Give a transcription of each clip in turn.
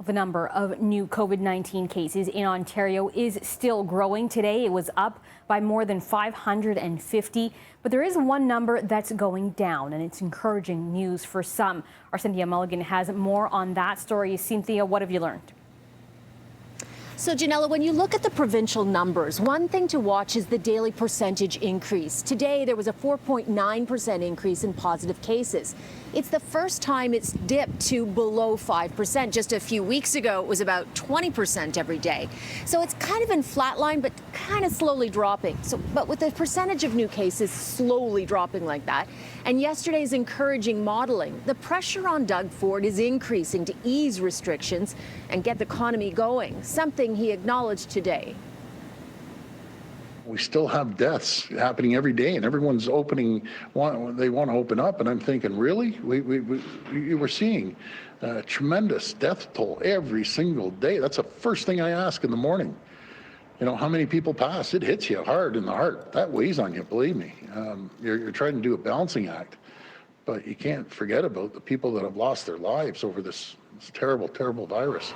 The number of new COVID-19 cases in Ontario is still growing. Today, it was up by more than 550. But there is one number that's going down, and it's encouraging news for some. Our Cynthia Mulligan has more on that story. Cynthia, what have you learned? So, Janella, when you look at the provincial numbers, one thing to watch is the daily percentage increase. Today, there was a 4.9% increase in positive cases. It's the first time it's dipped to below 5%. Just a few weeks ago, it was about 20% every day. So it's kind of in flatline, but kind of slowly dropping. But with the percentage of new cases slowly dropping like that, and yesterday's encouraging modeling, the pressure on Doug Ford is increasing to ease restrictions and get the economy going, something he acknowledged today. We still have deaths happening every day, and everyone's opening. They want to open up, and I'm thinking, really? We're seeing a tremendous death toll every single day. That's the first thing I ask in the morning. You know, how many people pass? It hits you hard in the heart. That weighs on you, believe me. You're trying to do a balancing act, but you can't forget about the people that have lost their lives over this terrible, terrible virus.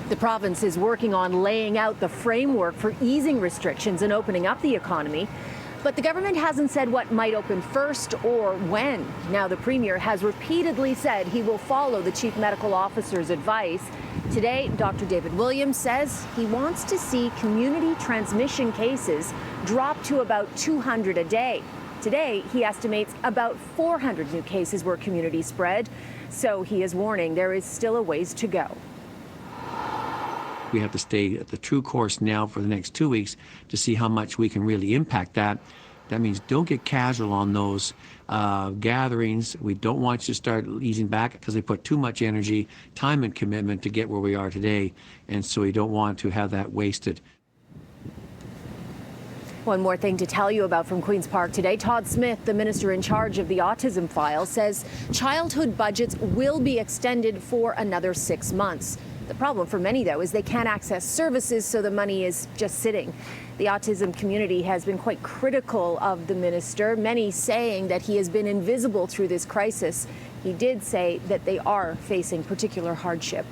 The province is working on laying out the framework for easing restrictions and opening up the economy. But the government hasn't said what might open first or when. Now, the Premier has repeatedly said he will follow the Chief Medical Officer's advice. Today, Dr. David Williams says he wants to see community transmission cases drop to about 200 a day. Today, he estimates about 400 new cases were community spread. So he is warning there is still a ways to go. We have to stay at the true course now for the next 2 weeks to see how much we can really impact that. That means don't get casual on those gatherings. We don't want you to start easing back because they put too much energy, time, and commitment to get where we are today. And so we don't want to have that wasted. One more thing to tell you about from Queen's Park today. Todd Smith, the minister in charge of the autism file, says childhood budgets will be extended for another 6 months. The problem for many, though, is they can't access services, so the money is just sitting. The autism community has been quite critical of the minister, many saying that he has been invisible through this crisis. He did say that they are facing particular hardship.